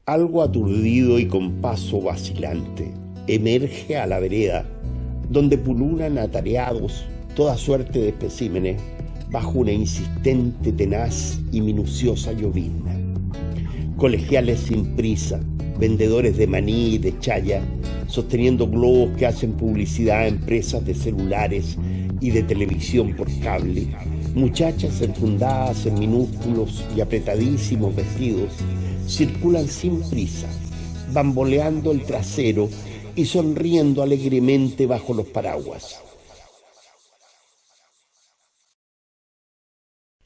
Algo aturdido y con paso vacilante, emerge a la vereda, donde pululan atareados toda suerte de especímenes bajo una insistente, tenaz y minuciosa llovizna. Colegiales sin prisa, vendedores de maní y de chaya, sosteniendo globos que hacen publicidad a empresas de celulares y de televisión por cable, muchachas enfundadas en minúsculos y apretadísimos vestidos, circulan sin prisa, bamboleando el trasero y sonriendo alegremente bajo los paraguas.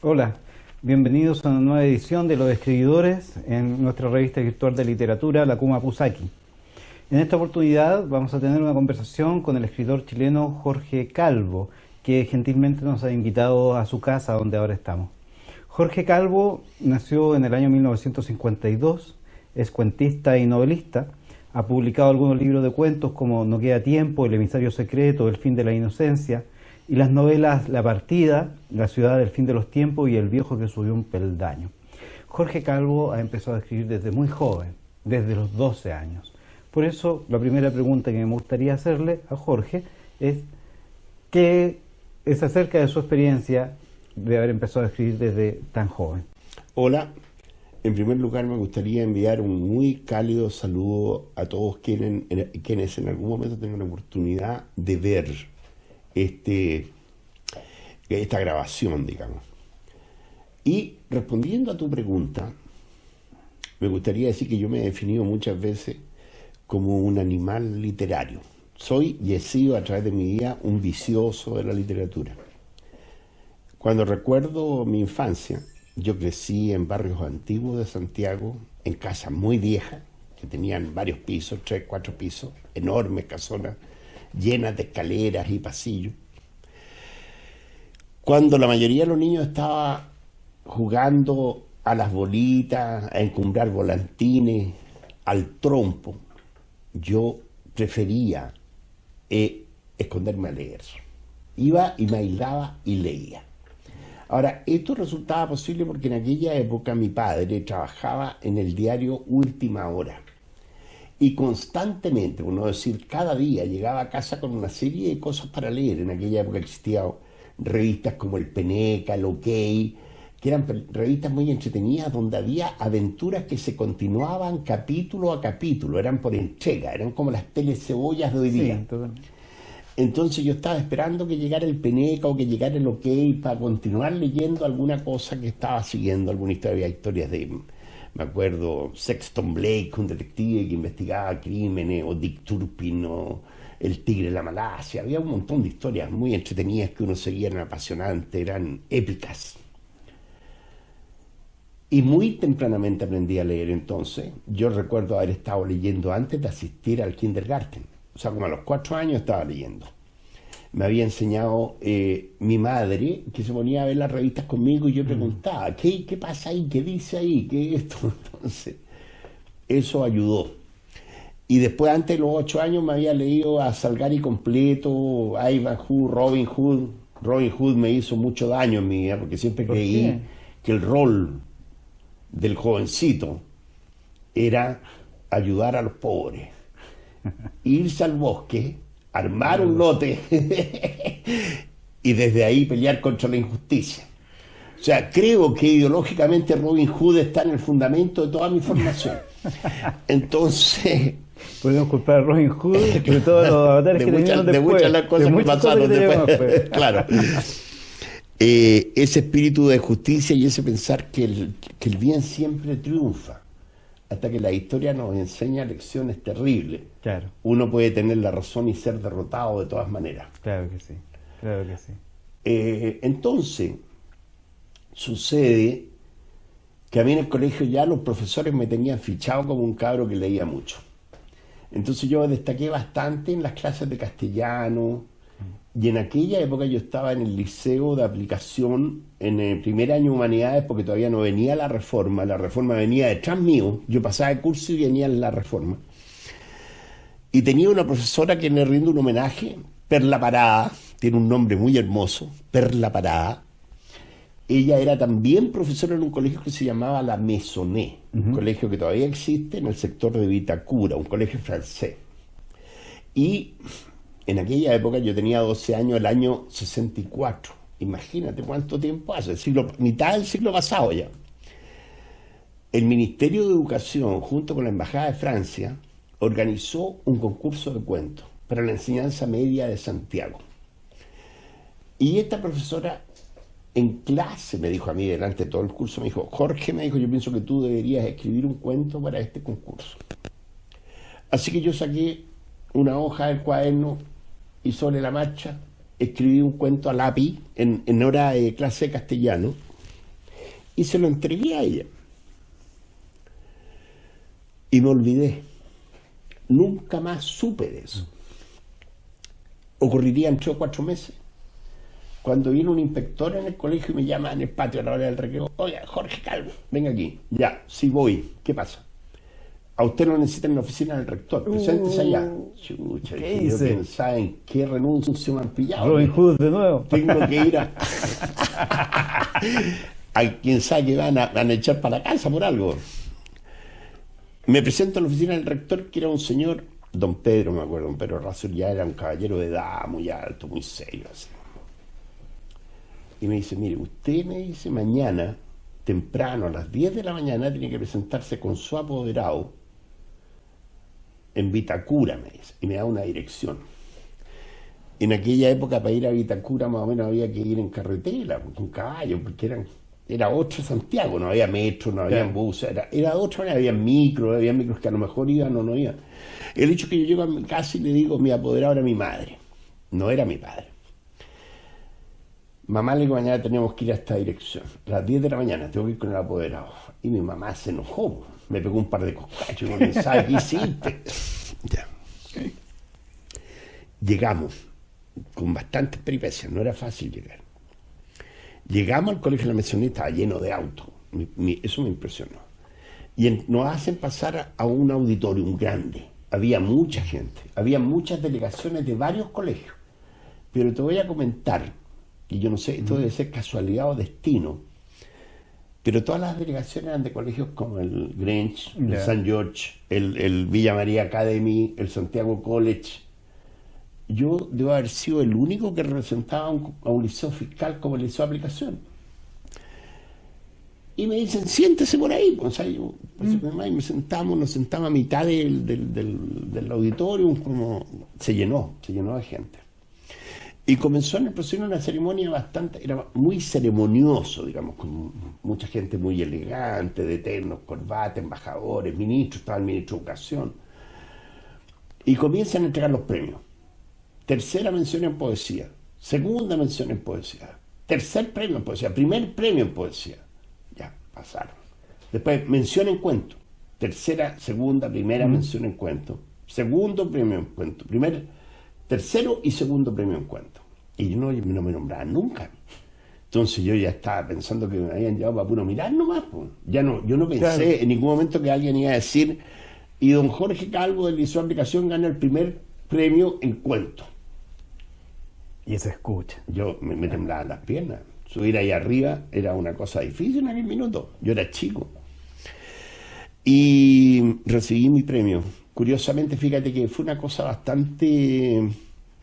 Hola, bienvenidos a una nueva edición de Los Escribidores en nuestra revista virtual de literatura, la Kuma Pusaki. En esta oportunidad vamos a tener una conversación con el escritor chileno Jorge Calvo, que gentilmente nos ha invitado a su casa donde ahora estamos. Jorge Calvo nació en el año 1952, es cuentista y novelista, ha publicado algunos libros de cuentos como No queda tiempo, El emisario secreto, El fin de la inocencia, y las novelas La partida, La ciudad del fin de los tiempos y El viejo que subió un peldaño. Jorge Calvo ha empezado a escribir desde muy joven, desde los 12 años. Por eso, la primera pregunta que me gustaría hacerle a Jorge es ¿qué es acerca de su experiencia de haber empezado a escribir desde tan joven? Hola, en primer lugar me gustaría enviar un muy cálido saludo a todos quienes en algún momento tengan la oportunidad de ver esta grabación, digamos. Y respondiendo a tu pregunta, me gustaría decir que yo me he definido muchas veces como un animal literario. Soy y he sido a través de mi vida un vicioso de la literatura. Cuando recuerdo mi infancia, yo crecí en barrios antiguos de Santiago, en casas muy viejas, que tenían varios pisos, 3, 4 pisos, enormes casonas, llenas de escaleras y pasillos. Cuando la mayoría de los niños estaba jugando a las bolitas, a encumbrar volantines, al trompo, yo prefería esconderme a leer. Iba y me aislaba y leía. Ahora, esto resultaba posible porque en aquella época mi padre trabajaba en el diario Última Hora y constantemente, por no decir cada día, llegaba a casa con una serie de cosas para leer. En aquella época existían revistas como El Peneca, El OK, que eran revistas muy entretenidas donde había aventuras que se continuaban capítulo a capítulo, eran por entrega, eran como las telecebollas de hoy día. Sí, totalmente. Entonces yo estaba esperando que llegara El Peneca o que llegara El OK para continuar leyendo alguna cosa que estaba siguiendo, alguna historia. Había historias de, me acuerdo, Sexton Blake, un detective que investigaba crímenes, o Dick Turpin, o El tigre de la Malasia. Había un montón de historias muy entretenidas que uno seguía, eran apasionantes, eran épicas. Y muy tempranamente aprendí a leer entonces. Yo recuerdo haber estado leyendo antes de asistir al kindergarten. O sea, como a los 4 años estaba leyendo. Me había enseñado mi madre, que se ponía a ver las revistas conmigo y yo preguntaba, ¿qué pasa ahí? ¿Qué dice ahí? ¿Qué es esto? Entonces, eso ayudó. Y después, antes de los 8 años, me había leído a Salgari completo, Ivanhoe, Robin Hood. Robin Hood me hizo mucho daño en mi vida, porque siempre creí que el rol del jovencito era ayudar a los pobres. Irse al bosque, armar un lote y desde ahí pelear contra la injusticia. O sea, creo que ideológicamente Robin Hood está en el fundamento de toda mi formación. Entonces, podemos culpar a Robin Hood de todos los avatares que teníamos después. De muchas de las cosas que pasaron después. Claro. Ese espíritu de justicia y ese pensar que el bien siempre triunfa, hasta que la historia nos enseña lecciones terribles. Claro. Uno puede tener la razón y ser derrotado de todas maneras. Claro que sí, claro que sí. Entonces, sucede que a mí en el colegio ya los profesores me tenían fichado como un cabro que leía mucho. Entonces yo destaqué bastante en las clases de castellano, y en aquella época yo estaba en el liceo de aplicación, en el primer año de humanidades, porque todavía no venía la reforma venía detrás mío, yo pasaba el curso y venía la reforma. Y tenía una profesora que le rinde un homenaje, Perla Parada, tiene un nombre muy hermoso, Perla Parada, ella era también profesora en un colegio que se llamaba La Maisonnée, un colegio que todavía existe en el sector de Vitacura, un colegio francés. Y en aquella época yo tenía 12 años, el año 64. Imagínate cuánto tiempo hace, mitad del siglo pasado ya. El Ministerio de Educación, junto con la Embajada de Francia, organizó un concurso de cuentos para la enseñanza media de Santiago. Y esta profesora en clase me dijo a mí, delante de todo el curso, me dijo, Jorge, me dijo, yo pienso que tú deberías escribir un cuento para este concurso. Así que yo saqué una hoja del cuaderno y sobre la marcha escribí un cuento a lápiz en hora de clase de castellano y se lo entregué a ella. Y me olvidé. Nunca más supe de eso. Ocurriría en 3 o 4 meses. Cuando viene un inspector en el colegio y me llama en el patio a la hora del recreo, oiga, Jorge Calvo, venga aquí. Ya, sí voy. ¿Qué pasa? A usted lo necesita en la oficina del rector. Preséntese allá. Chucha, yo pensaba en qué renuncio me han pillado. Robin Hood de nuevo. Tengo que ir a quien sabe que van a echar para la casa por algo. Me presento en la oficina del rector, que era un señor, don Pedro, me acuerdo, don Pedro Razor, ya era un caballero de edad, muy alto, muy serio, así. Y me dice, mire, usted me dice, mañana, temprano, a las 10 de la mañana, tiene que presentarse con su apoderado en Vitacura, me dice, y me da una dirección. En aquella época, para ir a Vitacura, más o menos había que ir en carretera, con caballo, porque era otro Santiago, no había metro, no había bus, era otra manera, había micros que a lo mejor iban o no iban. El hecho es que yo llego a mi casa y le digo, mi apoderado era mi madre, no era mi padre. Mamá, le digo, mañana tenemos que ir a esta dirección, a las 10 de la mañana, tengo que ir con el apoderado. Y mi mamá se enojó, me pegó un par de coscachos, y me pensaba, ¿qué hiciste? Ya. Llegamos, con bastantes peripecias, no era fácil llegar. Llegamos al colegio de la Maisonnée, estaba lleno de autos, eso me impresionó. Y nos hacen pasar a un auditorium grande, había mucha gente, había muchas delegaciones de varios colegios. Pero te voy a comentar, y yo no sé, esto debe ser casualidad o destino, pero todas las delegaciones eran de colegios como el Grange, el St. George, el Villa María Academy, el Santiago College. Yo debo haber sido el único que representaba a un liceo fiscal como el liceo de aplicación. Y me dicen, siéntese por ahí. O sea, yo, y nos sentamos a mitad del auditorio, como se llenó de gente. Y comenzó en el proceso una ceremonia era muy ceremonioso, digamos, con mucha gente muy elegante, de ternos, corbata, embajadores, ministros, estaba el ministro de Educación. Y comienzan a entregar los premios. Tercera mención en poesía, segunda mención en poesía, tercer premio en poesía, primer premio en poesía. Ya, pasaron. Después, mención en cuento. Tercera, segunda, primera mención en cuento. Segundo premio en cuento. Tercero y segundo premio en cuento. Y no me nombraban nunca. Entonces yo ya estaba pensando que me habían llevado para puro mirar nomás. Pues. Yo no pensé en ningún momento que alguien iba a decir, y don Jorge Calvo del Liceo de Aplicación gana el primer premio en cuento. Y se escucha. Yo me temblaban las piernas. Subir ahí arriba era una cosa difícil en aquel minuto. Yo era chico. Y recibí mi premio. Curiosamente, fíjate que fue una cosa bastante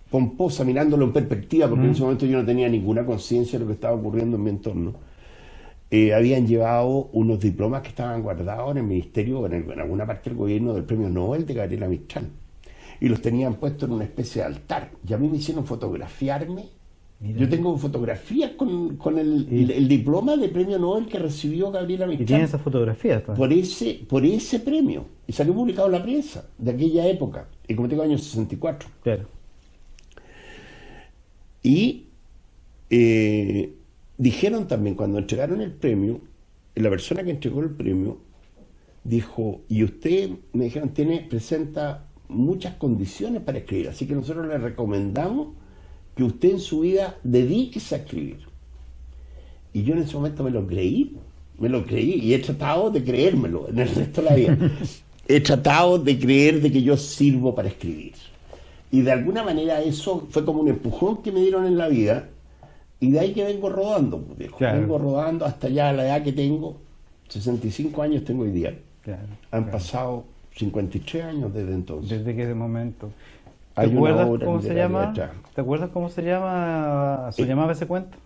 pomposa, mirándolo en perspectiva, porque en ese momento yo no tenía ninguna conciencia de lo que estaba ocurriendo en mi entorno. Habían llevado unos diplomas que estaban guardados en el ministerio, en alguna parte del gobierno, del premio Nobel de Gabriela Mistral. Y los tenían puestos en una especie de altar. Y a mí me hicieron fotografiarme. Mira. Yo tengo fotografías con el diploma de premio Nobel que recibió Gabriela Mistral. ¿Y tiene esas fotografías? Por ese premio. Y salió publicado en la prensa de aquella época. Y como tengo años 64. Claro. Y dijeron también, cuando entregaron el premio, la persona que entregó el premio dijo, y usted, me dijeron, presenta muchas condiciones para escribir, así que nosotros le recomendamos que usted en su vida dedíquese a escribir. Y yo en ese momento me lo creí y he tratado de creérmelo en el resto de la vida. He tratado de creer de que yo sirvo para escribir. Y de alguna manera eso fue como un empujón que me dieron en la vida Y de ahí que vengo rodando, pues, viejo. Claro. Vengo rodando hasta ya la edad que tengo, 65 años tengo hoy día. Claro, Han claro. pasado 53 años desde entonces. Desde que ese momento. ¿Te Hay una acuerdas obra cómo se literaria llama? detrás. ¿Te acuerdas cómo se llamaba ese cuento?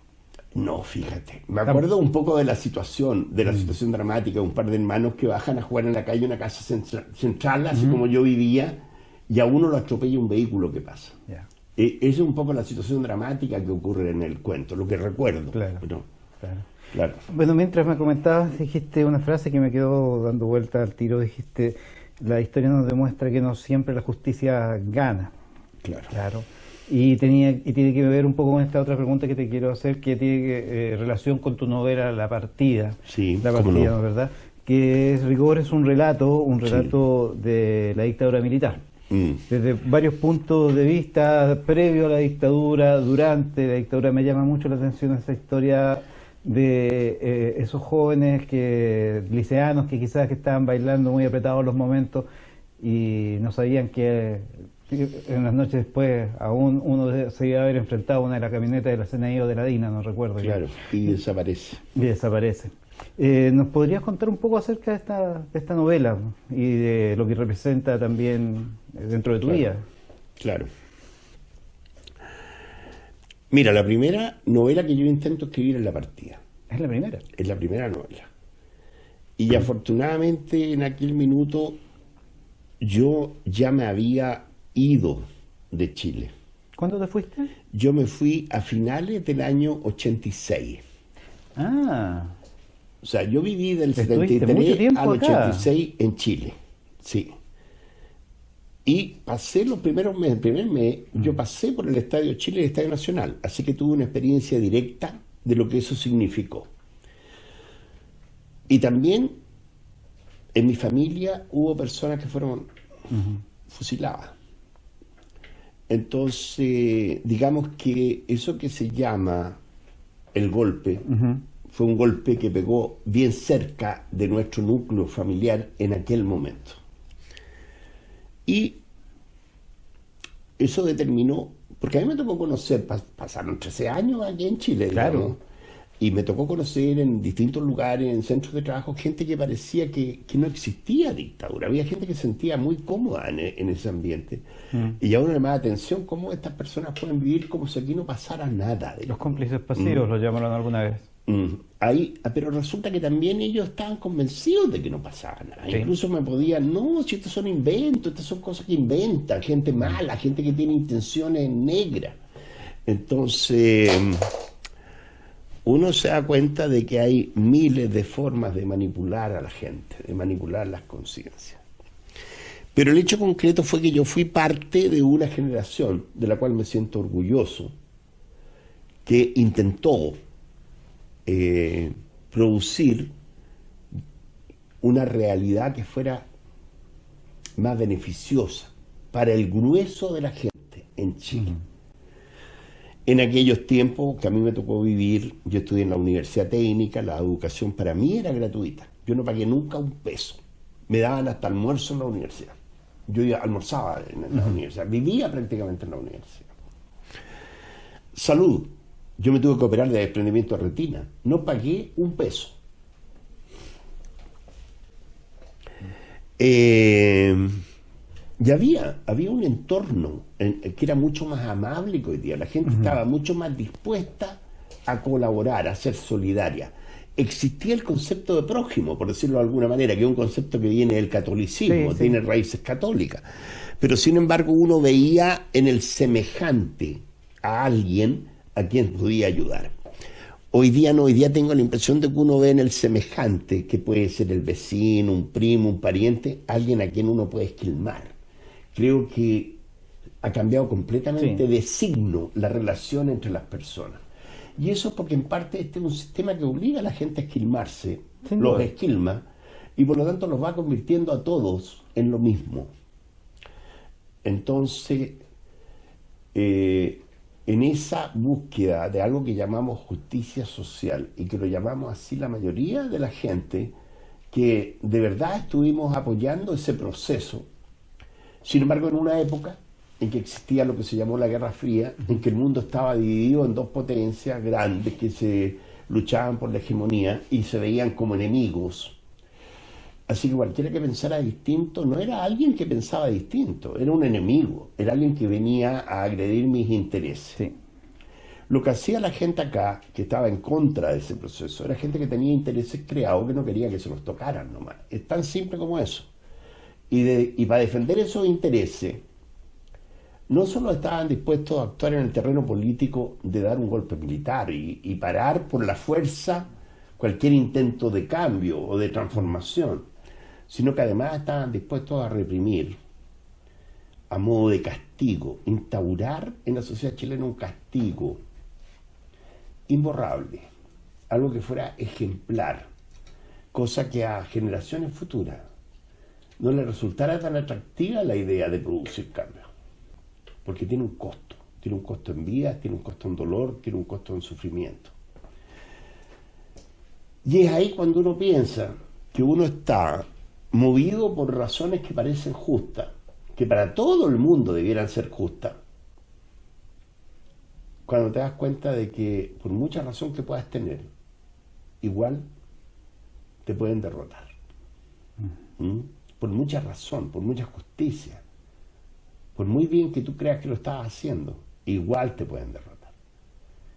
No, fíjate. Me acuerdo un poco de la situación dramática, un par de hermanos que bajan a jugar en la calle, una casa central, así como yo vivía, y a uno lo atropella un vehículo que pasa. Ya, Esa es un poco la situación dramática que ocurre en el cuento, lo que recuerdo. claro, ¿No? claro. Claro. Bueno, mientras me comentabas, dijiste una frase que me quedó dando vuelta al tiro, dijiste, la historia nos demuestra que no siempre la justicia gana. Claro. Claro. Y tiene que ver un poco con esta otra pregunta que te quiero hacer, que tiene relación con tu novela La Partida. Sí, La cómo Partida, no. ¿no? ¿Verdad? Que es rigor, es un relato de la dictadura militar. Desde varios puntos de vista, previo a la dictadura, durante la dictadura, me llama mucho la atención esa historia de esos jóvenes liceanos que quizás que estaban bailando muy apretados los momentos y no sabían que en las noches después aún uno se iba a haber enfrentado a una de las camionetas de la CNI o de la DINA, no recuerdo. Claro, y desaparece. Y desaparece. ¿Nos podrías contar un poco acerca de esta novela y de lo que representa también dentro de tu vida? Claro. Mira, la primera novela que yo intento escribir es La Partida. Es la primera. Es la primera novela. Y afortunadamente en aquel minuto yo ya me había ido de Chile. ¿Cuándo te fuiste? Yo me fui a finales del año 86. Ah, O sea, yo viví del Estuviste mucho 73 tiempo al acá. 86 en Chile. Sí. Y pasé los primeros meses, el primer mes, yo pasé por el Estadio Chile y el Estadio Nacional. Así que tuve una experiencia directa de lo que eso significó. Y también en mi familia hubo personas que fueron fusiladas. Entonces, digamos que eso que se llama el golpe, fue un golpe que pegó bien cerca de nuestro núcleo familiar en aquel momento. Y eso determinó, porque a mí me tocó conocer, pasaron 13 años aquí en Chile, Claro. digamos, y me tocó conocer en distintos lugares, en centros de trabajo, gente que parecía que no existía dictadura. Había gente que se sentía muy cómoda en ese ambiente. Y a uno le llama la atención cómo estas personas pueden vivir como si aquí no pasara nada. los cómplices pasivos los llamaron alguna vez. Pero resulta que también ellos estaban convencidos de que no pasaba nada. Sí. Incluso me podían, no, si estos son inventos, estas son cosas que inventan, gente mala, gente que tiene intenciones negras. Entonces, uno se da cuenta de que hay miles de formas de manipular a la gente, de manipular las conciencias. Pero el hecho concreto fue que yo fui parte de una generación de la cual me siento orgulloso, que intentó producir una realidad que fuera más beneficiosa para el grueso de la gente en Chile. En aquellos tiempos que a mí me tocó vivir, yo estudié en la Universidad Técnica, la educación para mí era gratuita. Yo no pagué nunca un peso. Me daban hasta almuerzo en la universidad. Yo almorzaba en la universidad, vivía prácticamente en la universidad. Salud. Yo me tuve que operar de desprendimiento de retina. No pagué un peso. Y había un entorno que era mucho más amable que hoy día. La gente estaba mucho más dispuesta a colaborar, a ser solidaria. Existía el concepto de prójimo, por decirlo de alguna manera, que es un concepto que viene del catolicismo, Sí, sí. tiene raíces católicas. Pero sin embargo uno veía en el semejante a alguien a quien podía ayudar. Hoy día no, hoy día tengo la impresión de que uno ve en el semejante, que puede ser el vecino, un primo, un pariente, alguien a quien uno puede esquilmar. Creo que ha cambiado completamente de signo la relación entre las personas. Y eso es porque en parte este es un sistema que obliga a la gente a esquilmarse, Sin los duda. esquilma, y por lo tanto los va convirtiendo a todos en lo mismo. Entonces, en esa búsqueda de algo que llamamos justicia social, y que lo llamamos así la mayoría de la gente, que de verdad estuvimos apoyando ese proceso, sin embargo en una época en que existía lo que se llamó la Guerra Fría, en que el mundo estaba dividido en dos potencias grandes que se luchaban por la hegemonía y se veían como enemigos. Así que cualquiera que pensara distinto no era alguien que pensaba distinto, era un enemigo, era alguien que venía a agredir mis intereses. Sí. Lo que hacía la gente acá, que estaba en contra de ese proceso, era gente que tenía intereses creados que no quería que se los tocaran nomás. Es tan simple como eso. Y para defender esos intereses, no solo estaban dispuestos a actuar en el terreno político de dar un golpe militar y parar por la fuerza cualquier intento de cambio o de transformación, sino que además estaban dispuestos a reprimir a modo de castigo, instaurar en la sociedad chilena un castigo imborrable, algo que fuera ejemplar, cosa que a generaciones futuras no les resultara tan atractiva la idea de producir cambio, porque tiene un costo en vidas, tiene un costo en dolor, tiene un costo en sufrimiento. Y es ahí cuando uno piensa que uno está movido por razones que parecen justas, que para todo el mundo debieran ser justas, cuando te das cuenta de que por mucha razón que puedas tener, igual te pueden derrotar. Por mucha razón, por mucha justicia, por muy bien que tú creas que lo estás haciendo, igual te pueden derrotar.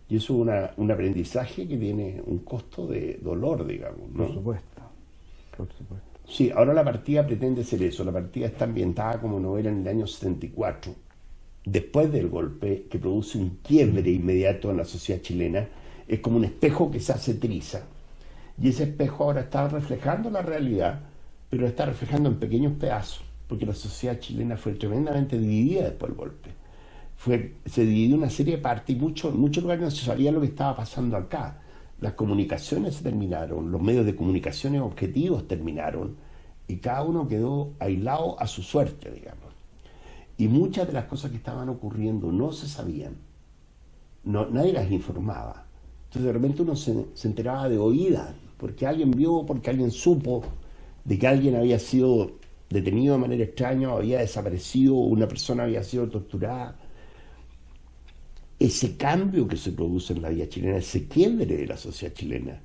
Y eso es un aprendizaje que tiene un costo de dolor, digamos, ¿no? Por supuesto, por supuesto. Sí, ahora la partida pretende ser eso. La partida está ambientada como novela en el año 74, después del golpe, que produce un quiebre inmediato en la sociedad chilena. Es como un espejo que se hace triza. Y ese espejo ahora está reflejando la realidad, pero lo está reflejando en pequeños pedazos, porque la sociedad chilena fue tremendamente dividida después del golpe. Se dividió una serie de partes y en muchos lugares no se sabía lo que estaba pasando acá. Las comunicaciones se terminaron, los medios de comunicaciones objetivos terminaron, y cada uno quedó aislado a su suerte, digamos. Y muchas de las cosas que estaban ocurriendo no se sabían, nadie las informaba. Entonces de repente uno se enteraba de oídas, porque alguien vio, porque alguien supo de que alguien había sido detenido de manera extraña, había desaparecido, una persona había sido torturada. Ese cambio que se produce en la vida chilena, ese quiebre de la sociedad chilena,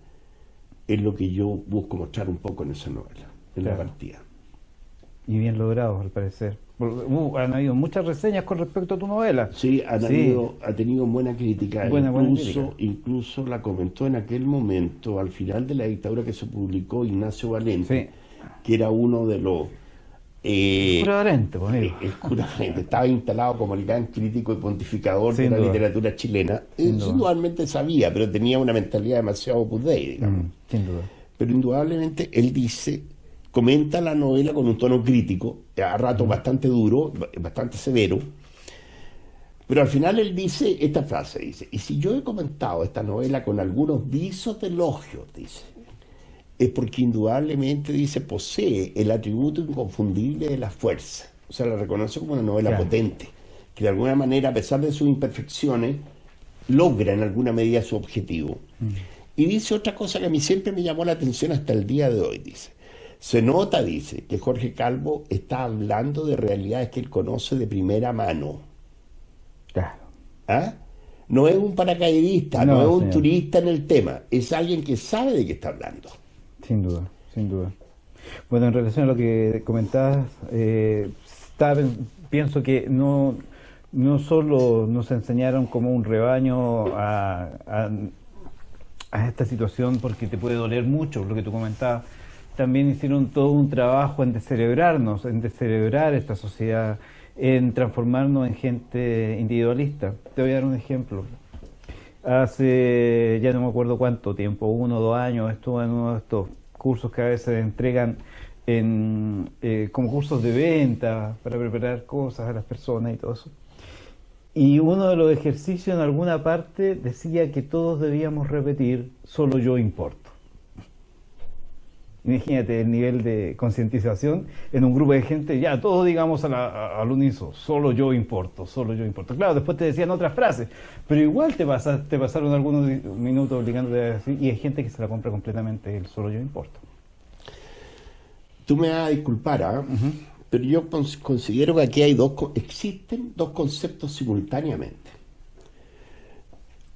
es lo que yo busco mostrar un poco en esa novela, en la partida. Y bien logrado, al parecer. Han habido muchas reseñas con respecto a tu novela. Sí, ha tenido buena crítica. Incluso la comentó en aquel momento, al final de la dictadura, que se publicó Ignacio Valente, que era uno de los... el cura Valente, el cura Valente estaba instalado como el gran crítico y pontificador de la literatura chilena. Indudablemente sabía, pero tenía una mentalidad demasiado opus dei, digamos. Sin duda. Pero indudablemente él comenta la novela con un tono crítico, a rato bastante duro, bastante severo, pero al final él dice esta frase, dice: y si yo he comentado esta novela con algunos visos de elogio, dice, es porque indudablemente, dice, posee el atributo inconfundible de la fuerza. O sea, la reconoce como una novela potente, que de alguna manera, a pesar de sus imperfecciones, logra en alguna medida su objetivo. Y dice otra cosa que a mí siempre me llamó la atención hasta el día de hoy, dice: se nota, dice, que Jorge Calvo está hablando de realidades que él conoce de primera mano. Claro. ¿Ah? No es un paracaidista, no es un turista en el tema, es alguien que sabe de qué está hablando. Sin duda, sin duda. Bueno, en relación a lo que comentabas, pienso que no solo nos enseñaron como un rebaño a esta situación porque te puede doler mucho, lo que tú comentabas, también hicieron todo un trabajo en descerebrarnos, en descerebrar esta sociedad, en transformarnos en gente individualista. Te voy a dar un ejemplo. Hace, ya no me acuerdo cuánto tiempo, 1 o 2 años, estuve en uno de estos cursos que a veces entregan como cursos de venta para preparar cosas a las personas y todo eso. Y uno de los ejercicios en alguna parte decía que todos debíamos repetir: solo yo importo. Imagínate el nivel de concientización en un grupo de gente, ya todos digamos al unísono: solo yo importo, solo yo importo. Claro, después te decían otras frases, pero igual te pasaron algunos minutos obligándote a decir, y hay gente que se la compra completamente el solo yo importo. Tú me vas a disculpar, pero yo considero que aquí hay existen dos conceptos simultáneamente.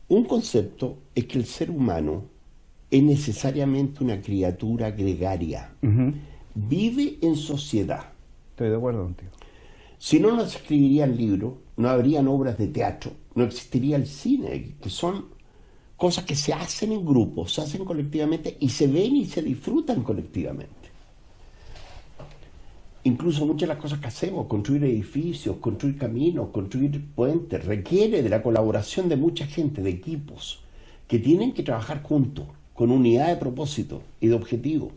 Un concepto es que el ser humano es necesariamente una criatura gregaria. Vive en sociedad. Estoy de acuerdo contigo. Si no, no se escribirían libros, no habrían obras de teatro, no existiría el cine, que son cosas que se hacen en grupos, se hacen colectivamente y se ven y se disfrutan colectivamente. Incluso muchas de las cosas que hacemos, construir edificios, construir caminos, construir puentes, requiere de la colaboración de mucha gente, de equipos, que tienen que trabajar juntos, con unidad de propósito y de objetivo.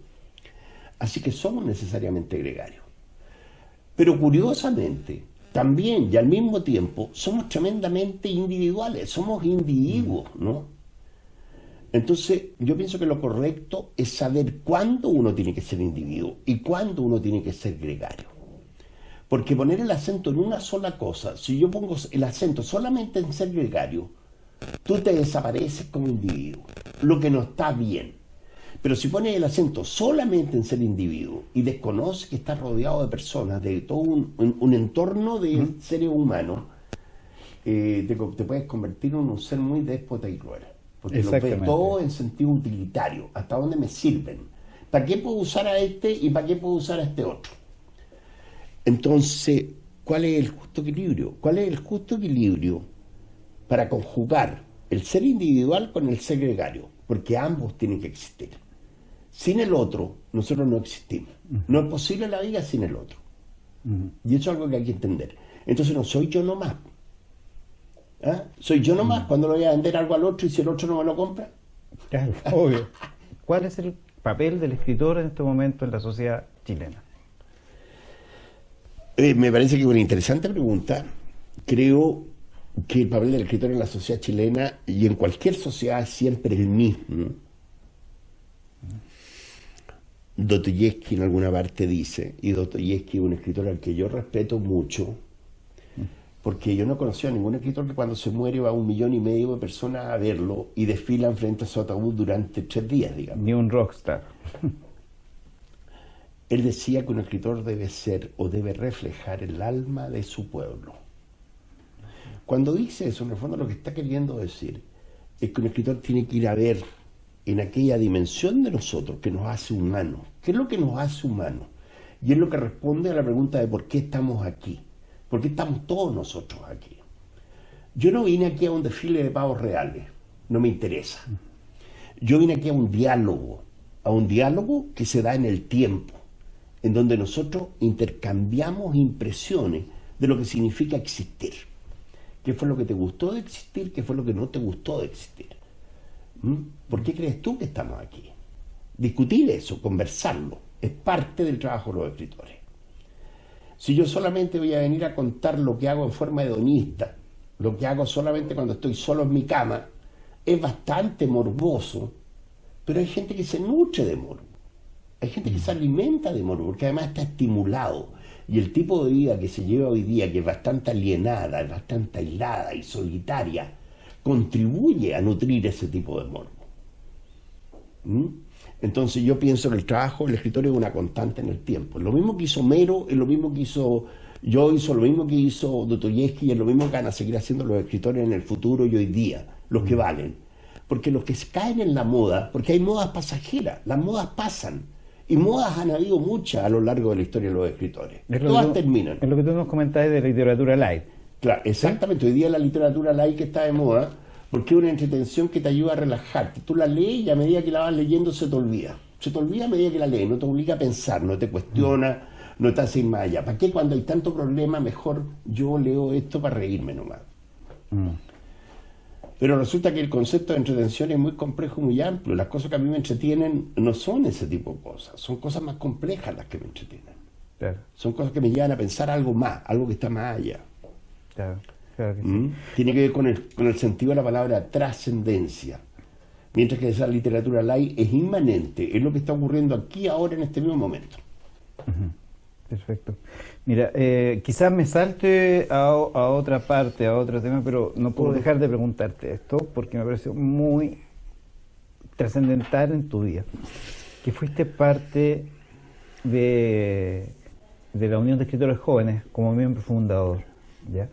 Así que somos necesariamente gregarios. Pero curiosamente, también y al mismo tiempo, somos tremendamente individuales, somos individuos, ¿no? Entonces, yo pienso que lo correcto es saber cuándo uno tiene que ser individuo y cuándo uno tiene que ser gregario. Porque poner el acento en una sola cosa, si yo pongo el acento solamente en ser gregario, tú te desapareces como individuo, lo que no está bien. Pero si pones el acento solamente en ser individuo y desconoces que estás rodeado de personas, de todo un entorno de seres humanos, te puedes convertir en un ser muy déspota y cruel. Porque lo ves todo en sentido utilitario. ¿Hasta dónde me sirven? ¿Para qué puedo usar a este y para qué puedo usar a este otro? Entonces, ¿cuál es el justo equilibrio? ¿Cuál es el justo equilibrio para conjugar el ser individual con el ser gregario? Porque ambos tienen que existir. Sin el otro, nosotros no existimos. No es posible la vida sin el otro. Y eso es algo que hay que entender. Entonces no soy yo nomás. ¿Ah? ¿Soy yo nomás cuando le voy a vender algo al otro y si el otro no me lo compra? Claro, obvio. ¿Cuál es el papel del escritor en este momento en la sociedad chilena? Me parece que es una interesante pregunta. Creo que el papel del escritor en la sociedad chilena y en cualquier sociedad es siempre el mismo. Dostoyevsky en alguna parte dice, y Dostoyevsky es un escritor al que yo respeto mucho, porque yo no conocía a ningún escritor que cuando se muere va 1,5 millones de personas a verlo y desfilan frente a su ataúd durante 3 días, digamos. Ni un rockstar. Él decía que un escritor debe ser o debe reflejar el alma de su pueblo. Cuando dice eso, en el fondo lo que está queriendo decir es que un escritor tiene que ir a ver en aquella dimensión de nosotros que nos hace humanos. ¿Qué es lo que nos hace humanos? Y es lo que responde a la pregunta de por qué estamos aquí. ¿Por qué estamos todos nosotros aquí? Yo no vine aquí a un desfile de pavos reales, no me interesa. Yo vine aquí a un diálogo que se da en el tiempo, en donde nosotros intercambiamos impresiones de lo que significa existir. ¿Qué fue lo que te gustó de existir? ¿Qué fue lo que no te gustó de existir? ¿Por qué crees tú que estamos aquí? Discutir eso, conversarlo, es parte del trabajo de los escritores. Si yo solamente voy a venir a contar lo que hago en forma hedonista, lo que hago solamente cuando estoy solo en mi cama, es bastante morboso, pero hay gente que se nutre de morbo. Hay gente que se alimenta de morbo, porque además está estimulado. Y el tipo de vida que se lleva hoy día, que es bastante alienada, es bastante aislada y solitaria, contribuye a nutrir ese tipo de morbo. Entonces yo pienso que el trabajo del escritor es una constante en el tiempo. Lo mismo que hizo Homero, es lo mismo que hizo Joyce, lo mismo que hizo Dostoyevsky, es lo mismo que van a seguir haciendo los escritores en el futuro y hoy día, los que valen. Porque los que caen en la moda, porque hay modas pasajeras, las modas pasan. Y modas han habido muchas a lo largo de la historia de los escritores. Todas terminan. Es lo que tú nos comentabas de la literatura light. Claro, exactamente. ¿Sí? Hoy día la literatura light que está de moda, porque es una entretención que te ayuda a relajarte. Tú la lees y a medida que la vas leyendo se te olvida. Se te olvida a medida que la lees, no te obliga a pensar, no te cuestiona, no te hace ir más allá. ¿Para qué cuando hay tanto problema mejor yo leo esto para reírme nomás? Pero resulta que el concepto de entretención es muy complejo y muy amplio. Las cosas que a mí me entretienen no son ese tipo de cosas, son cosas más complejas las que me entretienen. Claro. Son cosas que me llevan a pensar algo más, algo que está más allá. Claro, claro que sí. Tiene que ver con el sentido de la palabra trascendencia. Mientras que esa literatura light es inmanente, es lo que está ocurriendo aquí, ahora, en este mismo momento. Perfecto. Mira, quizás me salte a otra parte, a otro tema, pero no puedo dejar de preguntarte esto porque me pareció muy trascendental en tu vida. Que fuiste parte de de la Unión de Escritores Jóvenes como miembro fundador, ¿ya?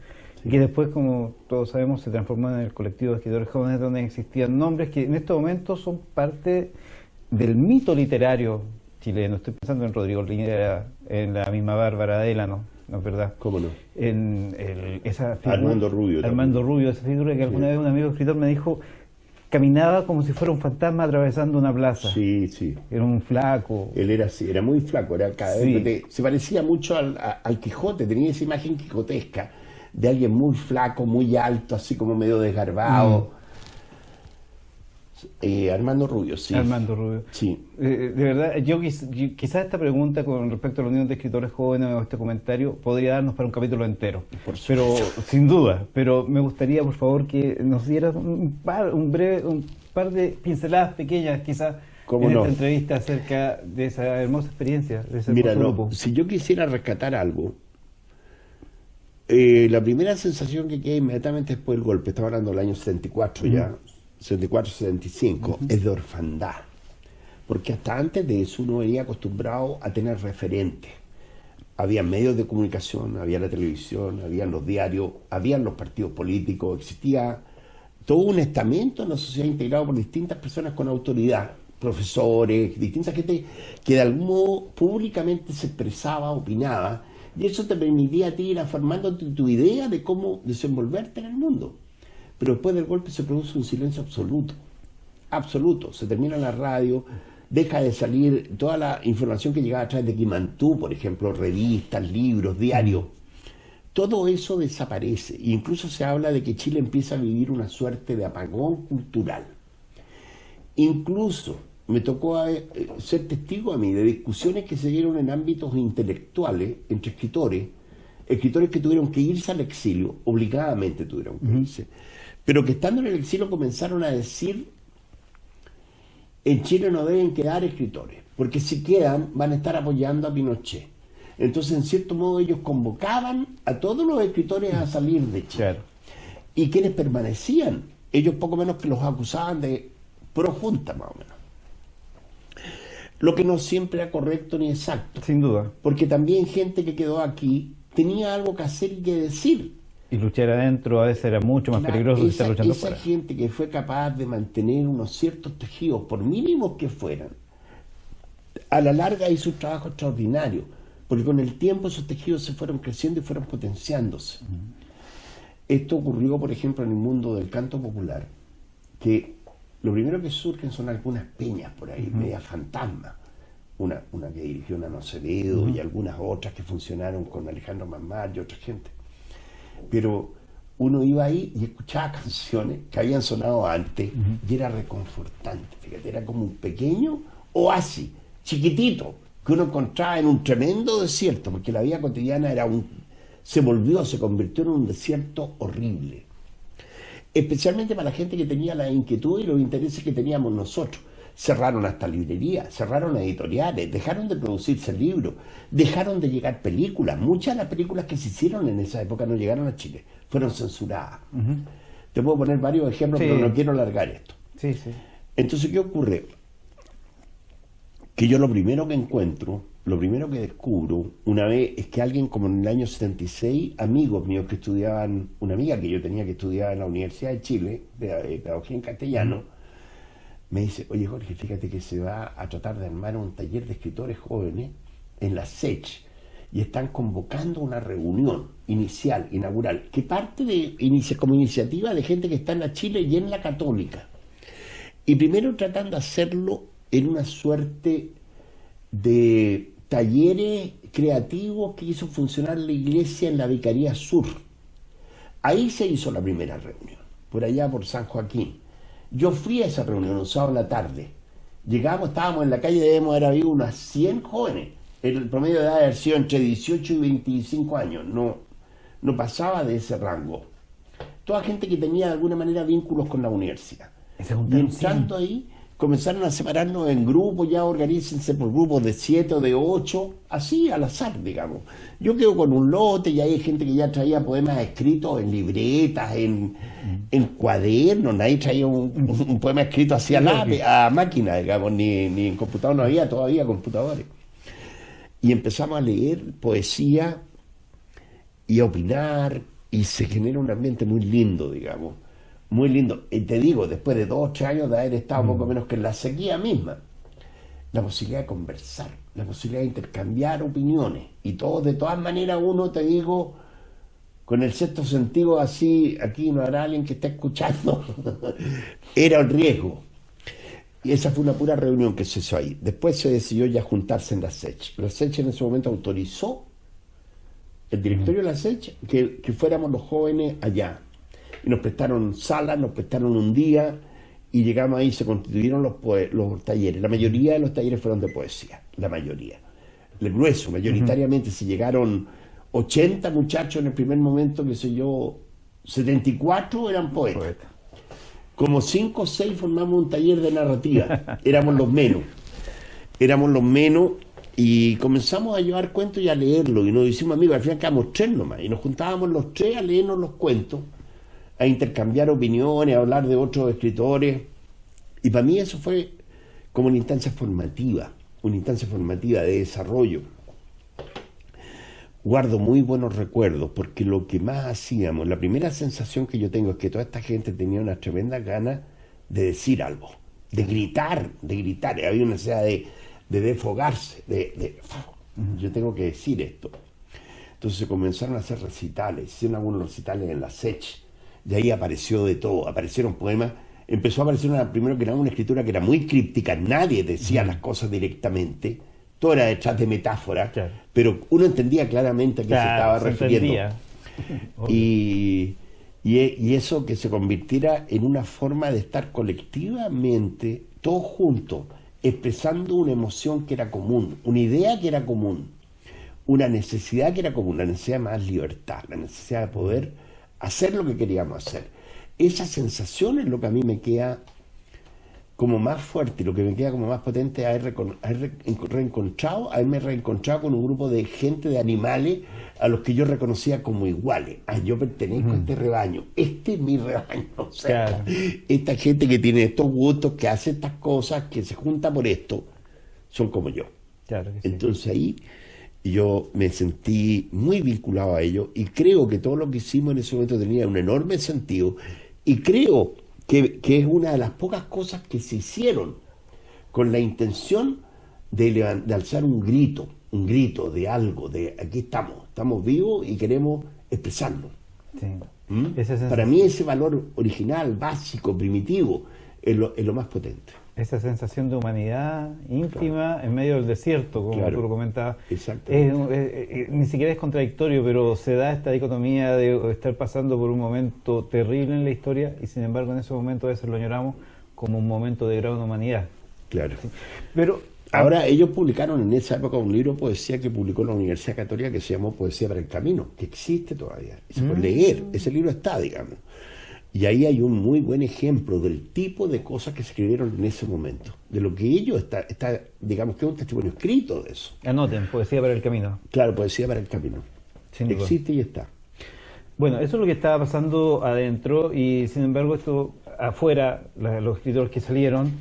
Y que después, como todos sabemos, se transformó en el colectivo de escritores jóvenes, donde existían nombres que en estos momentos son parte del mito literario chileno. Estoy pensando en Rodrigo Linera, en la misma Bárbara Délano, ¿no es verdad? ¿Cómo no? En esa figura, Armando Rubio. Armando Rubio, esa figura que alguna vez un amigo escritor me dijo, caminaba como si fuera un fantasma atravesando una plaza. Sí, sí. Era un flaco. Él era así, era muy flaco, era cada vez, se parecía mucho al Quijote, tenía esa imagen quijotesca de alguien muy flaco, muy alto, así como medio desgarbado. Armando Rubio, sí. Armando Rubio. Sí. De verdad, yo quizás esta pregunta con respecto a la Unión de Escritores Jóvenes o este comentario podría darnos para un capítulo entero. Pero sin duda, pero me gustaría por favor que nos dieras un par de pinceladas pequeñas quizás en esta entrevista acerca de esa hermosa experiencia, de ese Mira, grupo. Si yo quisiera rescatar algo, la primera sensación que queda inmediatamente después del golpe, estaba hablando del año 74 ya, 74-75, es de orfandad. Porque hasta antes de eso uno venía acostumbrado a tener referentes. Había medios de comunicación, había la televisión, había los diarios, habían los partidos políticos, existía todo un estamento en la sociedad integrado por distintas personas con autoridad, profesores, distinta gente que de algún modo públicamente se expresaba, opinaba, y eso te permitía a ti ir formando tu idea de cómo desenvolverte en el mundo. Pero después del golpe se produce un silencio absoluto, absoluto. Se termina la radio, deja de salir toda la información que llegaba a través de Quimantú, por ejemplo, revistas, libros, diarios. Todo eso desaparece. E incluso se habla de que Chile empieza a vivir una suerte de apagón cultural. Incluso me tocó ser testigo a mí de discusiones que se dieron en ámbitos intelectuales entre escritores que tuvieron que irse al exilio, obligadamente tuvieron que irse, pero que estando en el exilio comenzaron a decir: en Chile no deben quedar escritores, porque si quedan van a estar apoyando a Pinochet. Entonces, en cierto modo, ellos convocaban a todos los escritores a salir de Chile. Claro. Y quienes permanecían, ellos poco menos que los acusaban de pro-junta, más o menos. Lo que no siempre era correcto ni exacto. Sin duda. Porque también gente que quedó aquí tenía algo que hacer y que decir. Y luchar adentro a veces era mucho más peligroso que estar luchando fuera. Esa gente que fue capaz de mantener unos ciertos tejidos, por mínimos que fueran, a la larga hizo un trabajo extraordinario, porque con el tiempo esos tejidos se fueron creciendo y fueron potenciándose. Esto ocurrió, por ejemplo, en el mundo del canto popular, que lo primero que surgen son algunas peñas por ahí, medias fantasmas. Una que dirigió Nano Acevedo y algunas otras que funcionaron con Alejandro Mamar y otra gente. Pero uno iba ahí y escuchaba canciones que habían sonado antes y era reconfortante. Fíjate, era como un pequeño oasis, chiquitito, que uno encontraba en un tremendo desierto, porque la vida cotidiana se convirtió en un desierto horrible. Especialmente para la gente que tenía la inquietud y los intereses que teníamos nosotros. Cerraron hasta librerías, cerraron editoriales, dejaron de producirse libros, dejaron de llegar películas. Muchas de las películas que se hicieron en esa época no llegaron a Chile, fueron censuradas. Te puedo poner varios ejemplos, pero no quiero alargar esto. Sí, sí. Entonces, ¿qué ocurre? Que yo lo primero que encuentro, lo primero que descubro una vez es que alguien como en el año 76, amigos míos que estudiaban, una amiga que yo tenía que estudiar en la Universidad de Chile, de pedagogía en castellano, me dice: oye Jorge, fíjate que se va a tratar de armar un taller de escritores jóvenes en la SECH y están convocando una reunión inaugural, que parte como iniciativa de gente que está en la Chile y en la Católica. Y primero tratan de hacerlo en una suerte de talleres creativos que hizo funcionar la iglesia en la Vicaría Sur. Ahí se hizo la primera reunión, por allá por San Joaquín. Yo fui a esa reunión un sábado en la tarde. Llegamos, estábamos en la calle, debemos haber habido unas 100 jóvenes. El promedio de edad debe haber sido entre 18 y 25 años. No pasaba de ese rango. Toda gente que tenía de alguna manera vínculos con la universidad. Y entrando ahí, comenzaron a separarnos en grupos, ya organícense por grupos de 7 o de 8, así al azar, digamos. Yo quedo con un lote y hay gente que ya traía poemas escritos en libretas, en cuadernos. Nadie traía un poema escrito así a máquina, digamos, ni en computador, no había todavía computadores. y empezamos a leer poesía y a opinar, y se genera un ambiente muy lindo, digamos, muy lindo. Y te digo, después de 2 o 3 años de haber estado poco menos que en la sequía misma, la posibilidad de conversar, la posibilidad de intercambiar opiniones, y todo, de todas maneras, uno, te digo, con el sexto sentido, así, aquí no habrá alguien que esté escuchando, era el riesgo. Y esa fue una pura reunión que se hizo ahí. Después se decidió ya juntarse en la SECH. La SECH en ese momento autorizó, el directorio de la SECH, que fuéramos los jóvenes allá. Y nos prestaron salas, nos prestaron un día, y llegamos ahí, se constituyeron los talleres. La mayoría de los talleres fueron de poesía, la mayoría. El grueso, mayoritariamente, se llegaron 80 muchachos en el primer momento, qué sé yo, 74 eran poetas. Como 5 o 6 formamos un taller de narrativa, éramos los menos, y comenzamos a llevar cuentos y a leerlos, y nos hicimos amigos, al final quedamos 3 nomás, y nos juntábamos los 3 a leernos los cuentos, a intercambiar opiniones, a hablar de otros escritores, y para mí eso fue como una instancia formativa de desarrollo. Guardo muy buenos recuerdos, porque lo que más hacíamos, la primera sensación que yo tengo es que toda esta gente tenía una tremenda gana de decir algo, de gritar, había una necesidad de desfogarse, yo tengo que decir esto. Entonces se comenzaron a hacer recitales, hicieron algunos recitales en la SECH, de ahí apareció de todo, aparecieron poemas, empezó a aparecer primero que era una escritura que era muy críptica, nadie decía las cosas directamente, todo era detrás de metáfora, claro, pero uno entendía claramente a qué se estaba refiriendo. Y eso, que se convirtiera en una forma de estar colectivamente, todos juntos, expresando una emoción que era común, una idea que era común, una necesidad que era común, la necesidad de más libertad, la necesidad de poder hacer lo que queríamos hacer. Esa sensación es lo que a mí me queda como más fuerte, lo que me queda como más potente, haberme reencontrado con un grupo de gente, de animales, a los que yo reconocía como iguales. Yo pertenezco a este rebaño, este es mi rebaño, o sea, claro, esta gente que tiene estos gustos, que hace estas cosas, que se junta por esto, son como yo. Claro que sí. Entonces ahí yo me sentí muy vinculado a ellos, y creo que todo lo que hicimos en ese momento tenía un enorme sentido, y creo que es una de las pocas cosas que se hicieron con la intención de alzar un grito de algo, de aquí estamos vivos y queremos expresarlo. Sí. Para mí ese valor original, básico, primitivo, es lo más potente. Esa sensación de humanidad íntima en medio del desierto, como claro, tú lo comentabas. Ni siquiera es contradictorio, pero se da esta dicotomía de estar pasando por un momento terrible en la historia, y sin embargo en ese momento a veces lo añoramos como un momento de gran humanidad. Claro. ¿Sí? Pero ahora ellos publicaron en esa época un libro de poesía que publicó la Universidad Católica, que se llamó Poesía para el Camino, que existe todavía, y se puede leer, ese libro está, digamos. Y ahí hay un muy buen ejemplo del tipo de cosas que se escribieron en ese momento, de lo que ellos está digamos que es un testimonio escrito de eso. Anoten, Poesía para el Camino. Claro, Poesía para el Camino. Existe y está. Bueno, eso es lo que estaba pasando adentro, y sin embargo esto afuera, los escritores que salieron,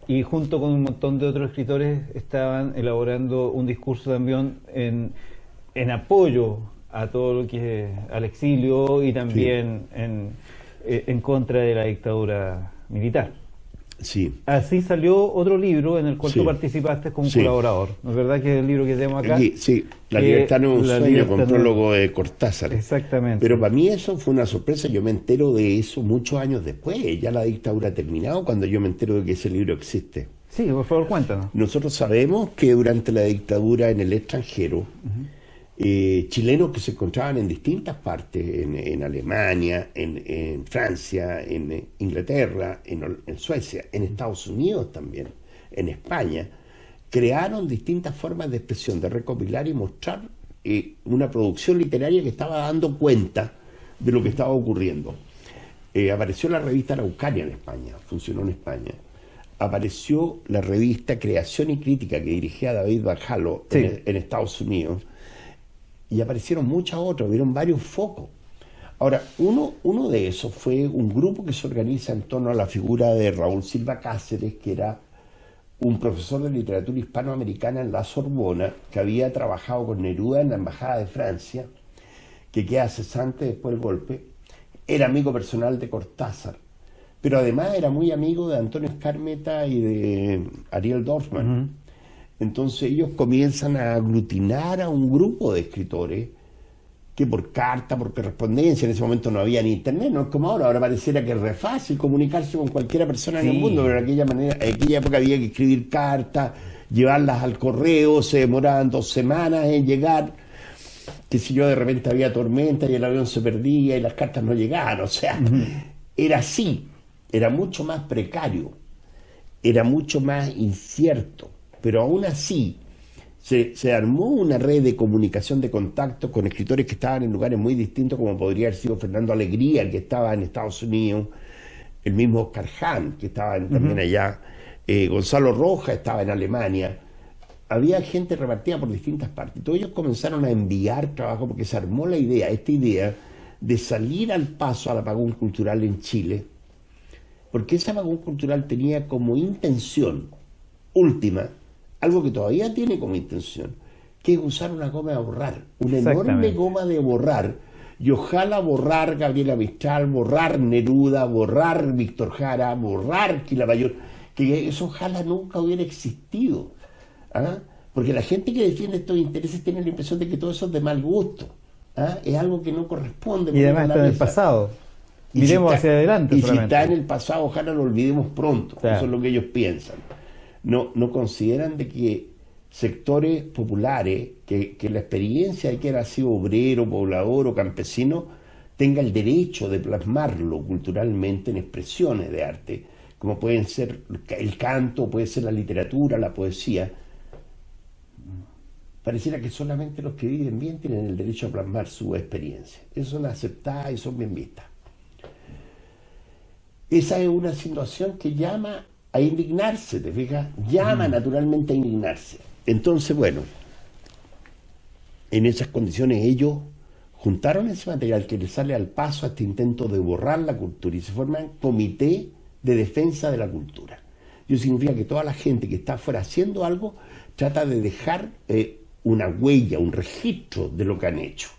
y junto con un montón de otros escritores, estaban elaborando un discurso también en apoyo a todo lo que es al exilio, y también en contra de la dictadura militar. Sí. Así salió otro libro en el cual tú participaste como colaborador. ¿No es verdad que es el libro que tenemos acá? Sí, La libertad no es un sueño, con prólogo de Cortázar. Exactamente. Pero para mí eso fue una sorpresa. Yo me entero de eso muchos años después. Ya la dictadura ha terminado, cuando yo me entero de que ese libro existe. Sí, por favor, cuéntanos. Nosotros sabemos que durante la dictadura en el extranjero, chilenos que se encontraban en distintas partes, en Alemania, en Francia, en Inglaterra, en Suecia, en Estados Unidos también, en España, crearon distintas formas de expresión, de recopilar y mostrar una producción literaria que estaba dando cuenta de lo que estaba ocurriendo. Apareció la revista Araucaria en España, funcionó en España. Apareció la revista Creación y Crítica, que dirigía David Bajalo en Estados Unidos. Y aparecieron muchas otras, hubieron varios focos. Ahora, uno de esos fue un grupo que se organiza en torno a la figura de Raúl Silva Cáceres, que era un profesor de literatura hispanoamericana en la Sorbona, que había trabajado con Neruda en la Embajada de Francia, que queda cesante después del golpe, era amigo personal de Cortázar, pero además era muy amigo de Antonio Skármeta y de Ariel Dorfman. Entonces ellos comienzan a aglutinar a un grupo de escritores que por carta, por correspondencia, en ese momento no había ni internet, no es como ahora pareciera que es re fácil comunicarse con cualquiera persona en el mundo, pero en aquella época había que escribir cartas, llevarlas al correo, se demoraban 2 semanas en llegar, que si yo de repente había tormenta y el avión se perdía y las cartas no llegaban, o sea, era así, era mucho más precario, era mucho más incierto, pero aún así se armó una red de comunicación, de contacto con escritores que estaban en lugares muy distintos, como podría haber sido Fernando Alegría, que estaba en Estados Unidos, el mismo Oscar Hahn, que estaba también allá, Gonzalo Rojas estaba en Alemania. Había gente repartida por distintas partes. Todos ellos comenzaron a enviar trabajo porque se armó esta idea de salir al paso al apagón cultural en Chile, porque ese apagón cultural tenía como intención última algo que todavía tiene como intención, que es usar una goma de borrar, una enorme goma de borrar, y ojalá borrar Gabriela Mistral, borrar Neruda, borrar Víctor Jara, borrar Quilapayún, que eso ojalá nunca hubiera existido. ¿Ah? Porque la gente que defiende estos intereses tiene la impresión de que todo eso es de mal gusto. ¿Ah? Es algo que no corresponde. Y además está en el pasado. Miremos hacia adelante. Y si está en el pasado, ojalá lo olvidemos pronto. Claro. Eso es lo que ellos piensan. No consideran de que sectores populares, que la experiencia de que era sido obrero, poblador o campesino, tenga el derecho de plasmarlo culturalmente en expresiones de arte, como pueden ser el canto, puede ser la literatura, la poesía. Pareciera que solamente los que viven bien tienen el derecho a plasmar su experiencia. Eso son aceptadas y son bien vistas. Esa es una situación que llama a indignarse, ¿te fijas? Llama naturalmente a indignarse. Entonces, bueno, en esas condiciones ellos juntaron ese material que les sale al paso a este intento de borrar la cultura y se forman comité de defensa de la cultura. Eso significa que toda la gente que está afuera haciendo algo trata de dejar una huella, un registro de lo que han hecho.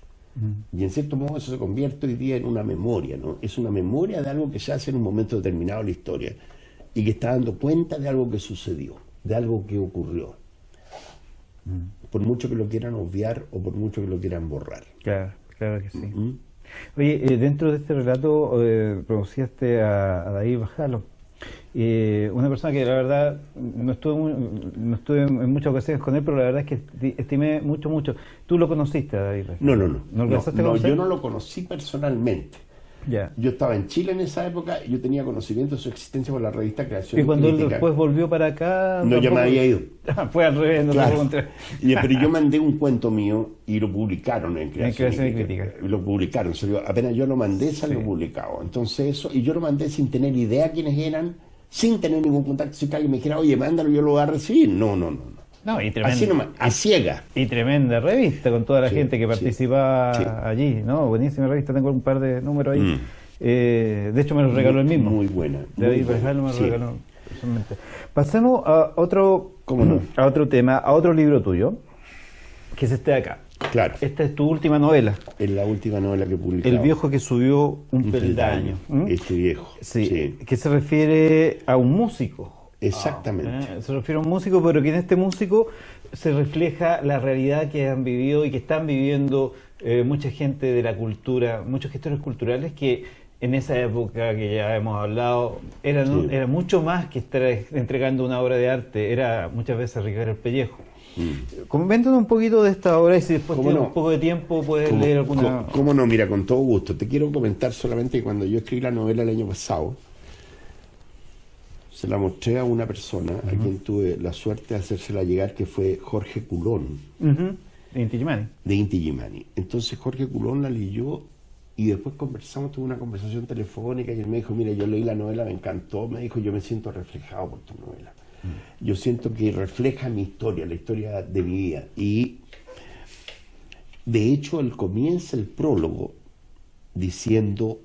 Y en cierto modo eso se convierte hoy día en una memoria, ¿no? Es una memoria de algo que se hace en un momento determinado de la historia y que está dando cuenta de algo que sucedió, de algo que ocurrió. Por mucho que lo quieran obviar o por mucho que lo quieran borrar. Claro, claro que sí. Oye, dentro de este relato pronunciaste a David Bajalo, una persona que la verdad no estuve en muchas ocasiones con él, pero la verdad es que estimé mucho. ¿Tú lo conociste a David Bajalo? No, yo no lo conocí personalmente. Ya. Yo estaba en Chile en esa época y yo tenía conocimiento de su existencia por la revista Creación. Y cuando él después volvió para acá... No, ya me había ido. Fue al revés, no claro. Pero yo mandé un cuento mío y lo publicaron en Creación y Crítica. Lo publicaron, apenas yo lo mandé, salió publicado. Entonces eso, y yo lo mandé sin tener idea quiénes eran, sin tener ningún contacto. Si alguien me dijera, oye, mándalo, yo lo voy a recibir. No. No, y tremenda, así nomás, a ciega. Y tremenda revista con toda la gente que participaba allí, ¿no? Buenísima revista, tengo un par de números ahí. De hecho me lo regaló él mismo. Muy buena. David Bajalo me lo regaló personalmente. Pasemos a otro, a otro tema, a otro libro tuyo, que es este de acá. Claro. Esta es tu última novela. Es la última novela que publicé. El viejo que subió un peldaño. Este viejo. Sí. Que se refiere a un músico. Exactamente. Se refiere a un músico, pero que en este músico se refleja la realidad que han vivido y que están viviendo mucha gente de la cultura, muchos gestores culturales que en esa época que ya hemos hablado era mucho más que estar entregando una obra de arte, era muchas veces arriesgar el pellejo. Coméntanos un poquito de esta obra y si después tienes un poco de tiempo puedes leer alguna... ¿Cómo no? Mira, con todo gusto. Te quiero comentar solamente que cuando yo escribí la novela el año pasado, se la mostré a una persona a quien tuve la suerte de hacérsela llegar, que fue Jorge Culón. De Inti Illimani. De Inti Illimani. Entonces Jorge Culón la leyó y después conversamos, tuve una conversación telefónica y él me dijo, mira, yo leí la novela, me encantó, me dijo, yo me siento reflejado por tu novela. Yo siento que refleja mi historia, la historia de mi vida. Y de hecho él comienza el prólogo diciendo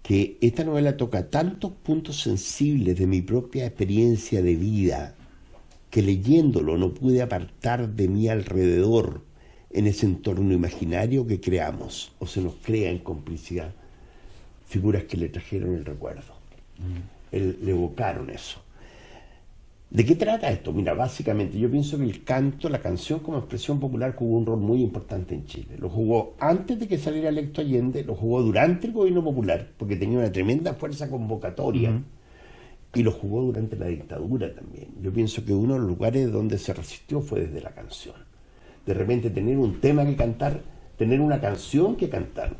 que esta novela toca tantos puntos sensibles de mi propia experiencia de vida que leyéndolo no pude apartar de mi alrededor en ese entorno imaginario que creamos o se nos crea en complicidad figuras que le trajeron el recuerdo, le evocaron eso. ¿De qué trata esto? Mira, básicamente yo pienso que el canto, la canción como expresión popular jugó un rol muy importante en Chile. Lo jugó antes de que saliera electo Allende, lo jugó durante el gobierno popular, porque tenía una tremenda fuerza convocatoria, y lo jugó durante la dictadura también. Yo pienso que uno de los lugares donde se resistió fue desde la canción. De repente tener un tema que cantar, tener una canción que cantar.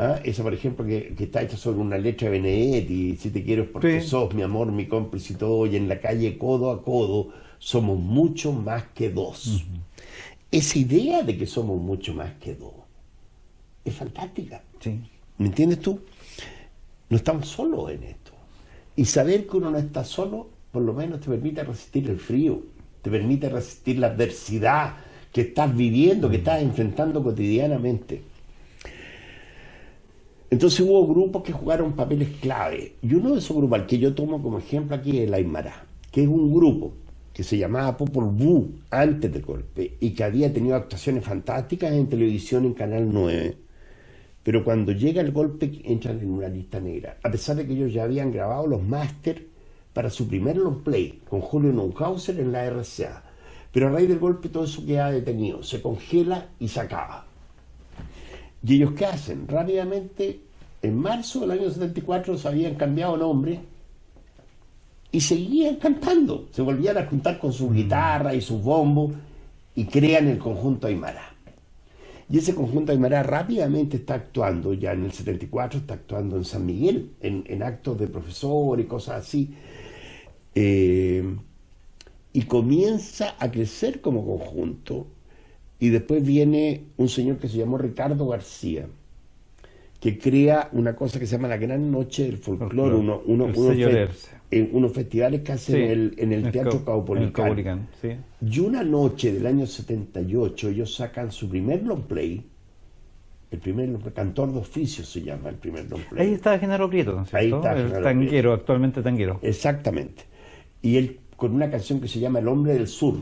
¿Ah? Esa, por ejemplo, que está hecha sobre una letra de Benedetti, si te quiero es porque sos mi amor, mi cómplice y todo, y en la calle codo a codo somos mucho más que dos. Esa idea de que somos mucho más que dos es fantástica. Sí. ¿Me entiendes tú? No estamos solos en esto. Y saber que uno no está solo, por lo menos te permite resistir el frío, te permite resistir la adversidad que estás viviendo, que estás enfrentando cotidianamente. Entonces hubo grupos que jugaron papeles clave. Y uno de esos grupos, al que yo tomo como ejemplo aquí, es el Aymara, que es un grupo que se llamaba Popol Vuh antes del golpe y que había tenido actuaciones fantásticas en televisión en Canal 9. Pero cuando llega el golpe entran en una lista negra, a pesar de que ellos ya habían grabado los máster para su primer long play con Julio Neuhauser en la RCA. Pero a raíz del golpe todo eso queda detenido, se congela y se acaba. ¿Y ellos qué hacen? Rápidamente, en marzo del año 74 se habían cambiado nombre y seguían cantando. Se volvían a juntar con su guitarra y sus bombos y crean el conjunto Aymara. Y ese conjunto Aymara rápidamente está actuando, ya en el 74 está actuando en San Miguel, en actos de profesor y cosas así. Y comienza a crecer como conjunto. Y después viene un señor que se llamó Ricardo García, que crea una cosa que se llama la Gran Noche del Folclore, unos festivales que hacen en el Teatro Caupolicán. Sí. Y una noche del año 78 ellos sacan su primer long play, Cantor de Oficio se llama el primer long play. Ahí está Genaro Prieto, ¿no es cierto? Ahí está el Genaro tanguero, Prieto. actualmente tanguero. Exactamente. Y él con una canción que se llama El Hombre del Sur.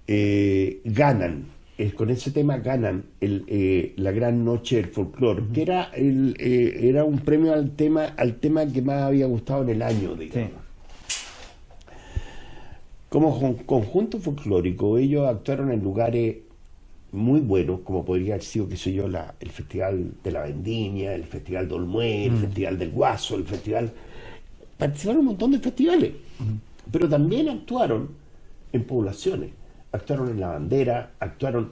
Ganan, con ese tema ganan la Gran Noche del Folclore, que era un premio al tema que más había gustado en el año, digamos. Sí. Como conjunto folclórico, ellos actuaron en lugares muy buenos, como podría haber sido, qué sé yo, el Festival de la Vendimia, el Festival de Olmué, el Festival del Guaso, participaron en un montón de festivales, pero también actuaron en poblaciones. Actuaron en La Bandera, actuaron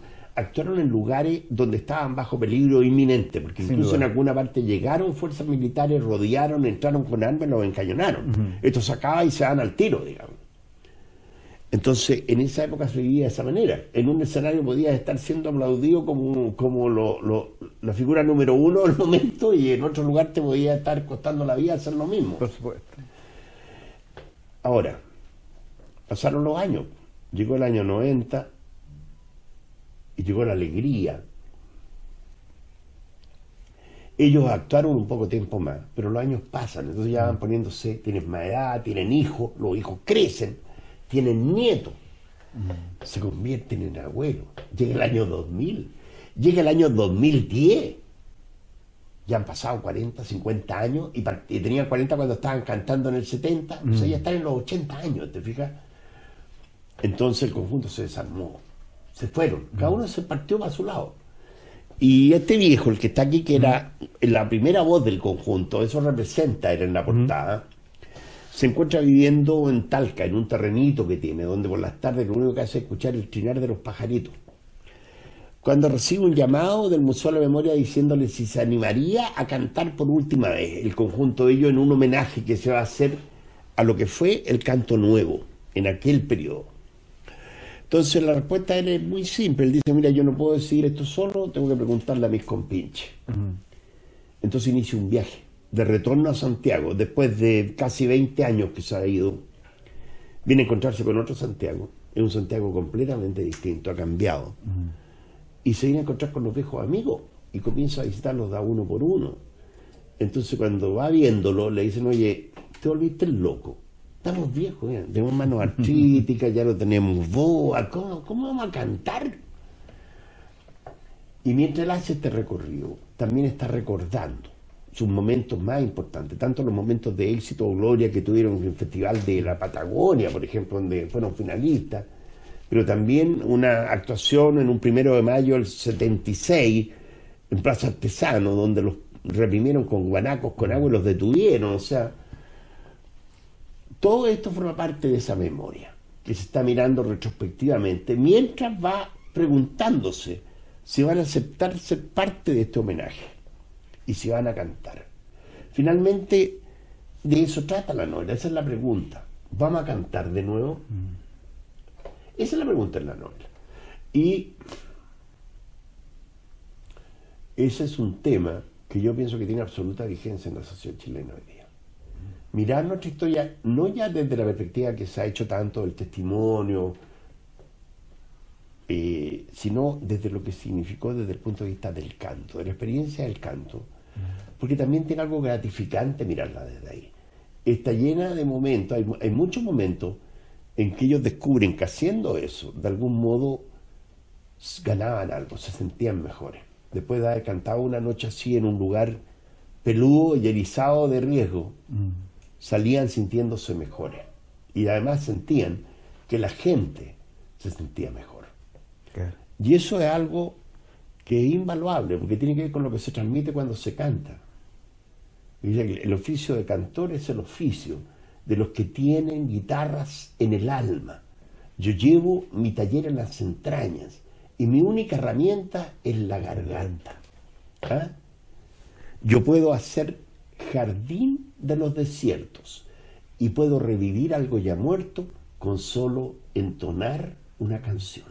en lugares donde estaban bajo peligro inminente, porque incluso en alguna parte llegaron fuerzas militares, rodearon, entraron con armas y los encañonaron. Esto se acaba y se dan al tiro, digamos. Entonces, en esa época se vivía de esa manera. En un escenario podías estar siendo aplaudido como la figura número uno del momento, y en otro lugar te podía estar costando la vida hacer lo mismo. Por supuesto. Ahora, pasaron los años. Llegó el año 90 y llegó la alegría. Ellos actuaron un poco tiempo más, pero los años pasan, entonces ya van poniéndose, tienen más edad, tienen hijos, los hijos crecen, tienen nietos, se convierten en abuelos. Llega el año 2000, llega el año 2010, ya han pasado 40, 50 años, y tenían 40 cuando estaban cantando en el 70, o sea, ya están en los 80 años, ¿te fijas? Entonces el conjunto se desarmó, se fueron, cada uno se partió para su lado. Y este viejo, el que está aquí, que era la primera voz del conjunto, eso representa, era en la portada, se encuentra viviendo en Talca, en un terrenito que tiene, donde por las tardes lo único que hace es escuchar el trinar de los pajaritos. Cuando recibe un llamado del Museo de la Memoria diciéndole si se animaría a cantar por última vez el conjunto de ellos en un homenaje que se va a hacer a lo que fue el canto nuevo en aquel periodo. Entonces la respuesta de él es muy simple. Él dice, mira, yo no puedo decidir esto solo, tengo que preguntarle a mis compinches. Entonces inicia un viaje de retorno a Santiago, después de casi 20 años que se ha ido. Viene a encontrarse con otro Santiago, es un Santiago completamente distinto, ha cambiado. Y se viene a encontrar con los viejos amigos y comienza a visitarlos de a uno por uno. Entonces cuando va viéndolo le dicen, oye, te volviste loco, Estamos viejos, tenemos manos artríticas, ya no tenemos voz, ¿cómo vamos a cantar? Y mientras él hace este recorrido, también está recordando sus momentos más importantes, tanto los momentos de éxito o gloria que tuvieron en el Festival de la Patagonia, por ejemplo, donde fueron finalistas, pero también una actuación en un 1 de mayo del 76 en Plaza Artesano, donde los reprimieron con guanacos, con agua y los detuvieron. O sea, todo esto forma parte de esa memoria que se está mirando retrospectivamente, mientras va preguntándose si van a aceptar ser parte de este homenaje y si van a cantar. Finalmente, de eso trata la novela, esa es la pregunta. ¿Vamos a cantar de nuevo? Esa es la pregunta en la novela. Y ese es un tema que yo pienso que tiene absoluta vigencia en la sociedad chilena hoy día. Mirar nuestra historia, no ya desde la perspectiva que se ha hecho tanto del testimonio, sino desde lo que significó desde el punto de vista del canto, de la experiencia del canto, porque también tiene algo gratificante mirarla desde ahí. Está llena de momentos, hay muchos momentos en que ellos descubren que haciendo eso, de algún modo ganaban algo, se sentían mejores. Después de haber cantado una noche así en un lugar peludo y erizado de riesgo, salían sintiéndose mejores. Y además sentían que la gente se sentía mejor. Claro. Y eso es algo que es invaluable, porque tiene que ver con lo que se transmite cuando se canta. El oficio de cantor es el oficio de los que tienen guitarras en el alma. Yo llevo mi taller en las entrañas y mi única herramienta es la garganta. ¿Ah? Yo puedo hacer jardín de los desiertos y puedo revivir algo ya muerto con solo entonar una canción.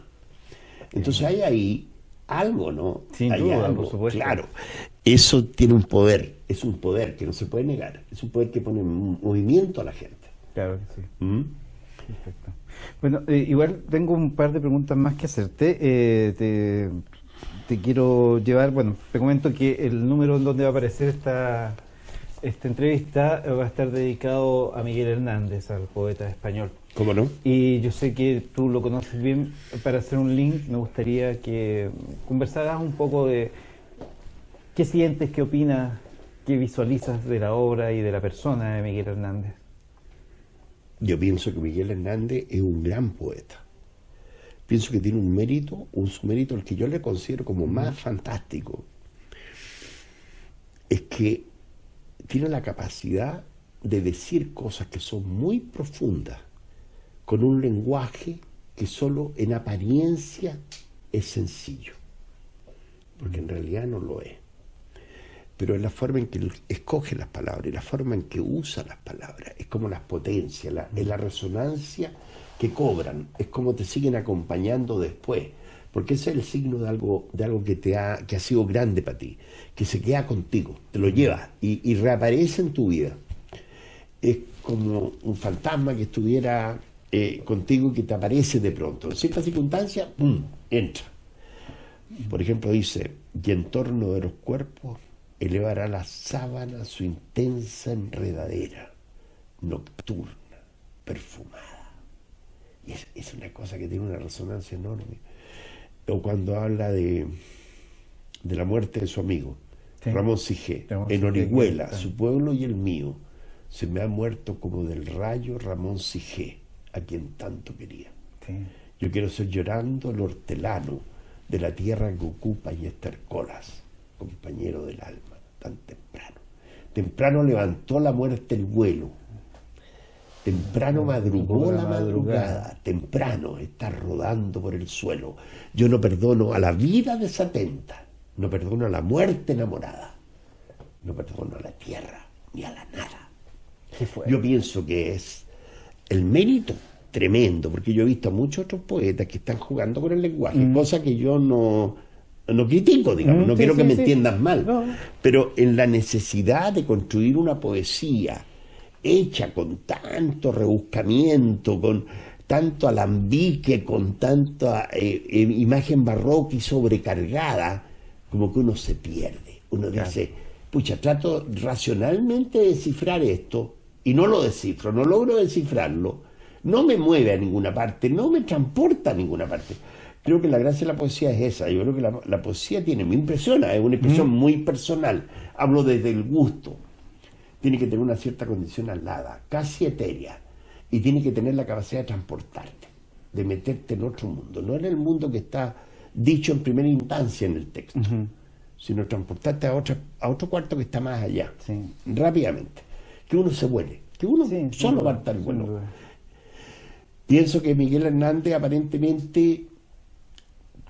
Entonces hay ahí algo, ¿no? Sin hay duda, algo, por supuesto. claro. Eso tiene un poder, es un poder que no se puede negar, es un poder que pone en movimiento a la gente. Claro que sí. Perfecto. Bueno, igual tengo un par de preguntas más que hacerte. Te quiero llevar, bueno, te comento que el número en donde va a aparecer esta entrevista va a estar dedicado a Miguel Hernández, al poeta español. ¿Cómo no? Y yo sé que tú lo conoces bien. Para hacer un link, me gustaría que conversaras un poco de qué sientes, qué opinas, qué visualizas de la obra y de la persona de Miguel Hernández. Yo pienso que Miguel Hernández es un gran poeta. Pienso que tiene un mérito el que yo le considero como más fantástico. Es que tiene la capacidad de decir cosas que son muy profundas, con un lenguaje que solo en apariencia es sencillo, porque en realidad no lo es. Pero es la forma en que él escoge las palabras y la forma en que usa las palabras, es como las potencias, es la resonancia que cobran, es como te siguen acompañando después, porque ese es el signo de algo que ha sido grande para ti, que se queda contigo, te lo llevas y reaparece en tu vida. Es como un fantasma que estuviera contigo y que te aparece de pronto. En ciertas circunstancias, entra. Por ejemplo, dice, y en torno de los cuerpos elevará la sábana su intensa enredadera, nocturna, perfumada. Y es una cosa que tiene una resonancia enorme. O cuando habla de la muerte de su amigo, sí, Ramón Sijé, en Orihuela, su pueblo y el mío, se me ha muerto como del rayo Ramón Sijé, a quien tanto quería. Sí. Yo quiero ser llorando el hortelano de la tierra que ocupa y estercolas, compañero del alma, tan temprano. Temprano levantó la muerte el vuelo, temprano madrugó la madrugada, temprano está rodando por el suelo. Yo no perdono a la vida desatenta, no perdono a la muerte enamorada, no perdono a la tierra ni a la nada. Yo pienso que es el mérito tremendo, porque yo he visto a muchos otros poetas que están jugando con el lenguaje, cosa que yo no critico, digamos, no quiero que me entiendas mal, pero en la necesidad de construir una poesía hecha con tanto rebuscamiento, con tanto alambique, con tanta imagen barroca y sobrecargada, como que uno se pierde. Uno dice, pucha, trato racionalmente de descifrar esto, y no lo descifro, no logro descifrarlo, no me mueve a ninguna parte, no me transporta a ninguna parte. Creo que la gracia de la poesía es esa. Yo creo que la poesía me impresiona, es una expresión muy personal. Hablo desde el gusto. Tiene que tener una cierta condición alada, casi etérea, y tiene que tener la capacidad de transportarte, de meterte en otro mundo, no en el mundo que está dicho en primera instancia en el texto, sino transportarte a otro cuarto que está más allá, rápidamente, que uno se vuele, que uno solo va a estar bueno. Pienso que Miguel Hernández aparentemente,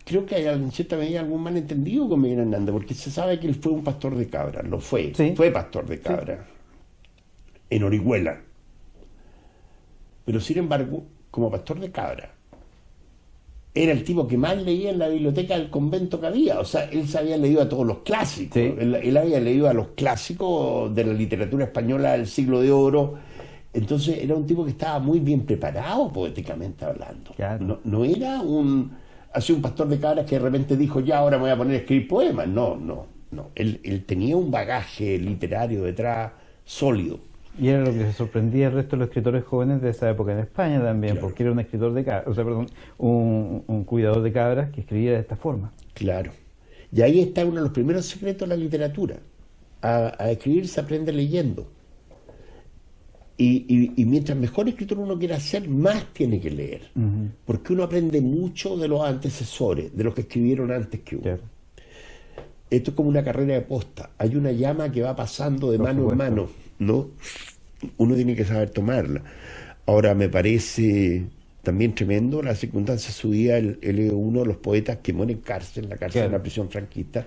creo que hay en cierta medida algún malentendido con Miguel Hernández, porque se sabe que él fue un pastor de cabras, fue pastor de cabras, en Orihuela. Pero sin embargo, como pastor de cabras, era el tipo que más leía en la biblioteca del convento que había. O sea, él se había leído a todos los clásicos. Él había leído a los clásicos de la literatura española del siglo de oro. Entonces era un tipo que estaba muy bien preparado poéticamente hablando. Claro. No era un pastor de cabras que de repente dijo, ya ahora me voy a poner a escribir poemas. No. Él tenía un bagaje literario detrás sólido. Y era lo que se sorprendía al resto de los escritores jóvenes de esa época en España también, porque era un escritor de cabras, un cuidador de cabras que escribía de esta forma. Claro. Y ahí está uno de los primeros secretos de la literatura. A escribir se aprende leyendo. Y mientras mejor escritor uno quiera ser, más tiene que leer. Porque uno aprende mucho de los antecesores, de los que escribieron antes que uno. Claro. Esto es como una carrera de posta. Hay una llama que va pasando de mano en mano, ¿no? Uno tiene que saber tomarla. Ahora, me parece también tremendo la circunstancia de su vida. Él es uno de los poetas que muere en la cárcel de una prisión franquista.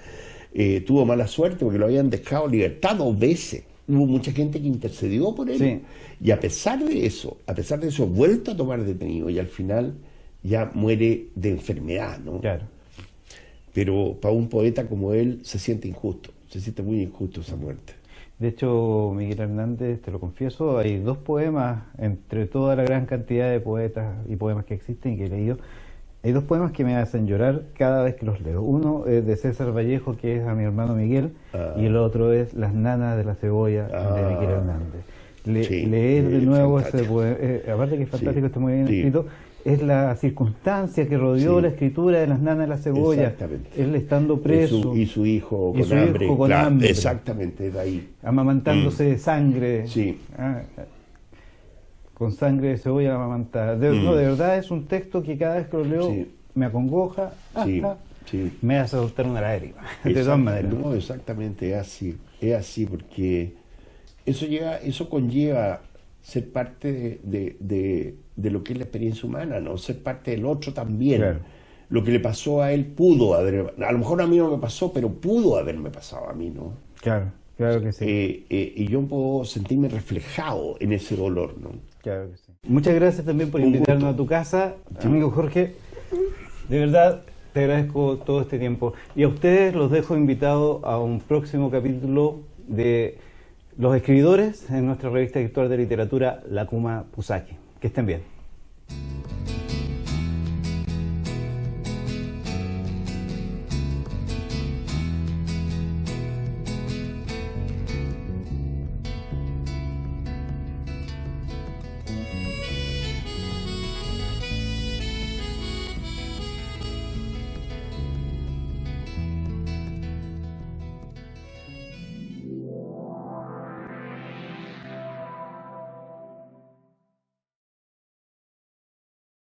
Tuvo mala suerte porque lo habían dejado libertad 2 veces. Hubo mucha gente que intercedió por él. Y a pesar de eso, vuelto a tomar detenido y al final ya muere de enfermedad, ¿no? Claro. Pero para un poeta como él se siente injusto, se siente muy injusto esa muerte. De hecho, Miguel Hernández, te lo confieso, hay 2 poemas, entre toda la gran cantidad de poetas y poemas que existen y que he leído, hay 2 poemas que me hacen llorar cada vez que los leo. Uno es de César Vallejo, que es a mi hermano Miguel, y el otro es Las nanas de la cebolla, de Miguel Hernández. Leer de nuevo ese poema, aparte que es fantástico, está muy bien escrito, es la circunstancia que rodeó la escritura de Las nanas de la cebolla. Exactamente. Él estando preso. Y su hijo con hambre. Exactamente, de ahí. Amamantándose de sangre. Con sangre de cebolla amamantada. No, de verdad es un texto que cada vez que lo leo me acongoja, me hace soltar una lágrima. De todas maneras. No, exactamente, es así porque eso conlleva ser parte de lo que es la experiencia humana, ¿no? Ser parte del otro también. Claro. Lo que le pasó a él pudo haber, a lo mejor a mí no me pasó, pero pudo haberme pasado a mí, ¿no? Claro que sí. Y yo puedo sentirme reflejado en ese dolor, ¿no? Claro que sí. Muchas gracias también por invitarnos a tu casa, amigo Jorge. De verdad, te agradezco todo este tiempo. Y a ustedes los dejo invitados a un próximo capítulo de Los Escribidores en nuestra revista virtual de literatura, La Kuma Pusaki. Que estén bien.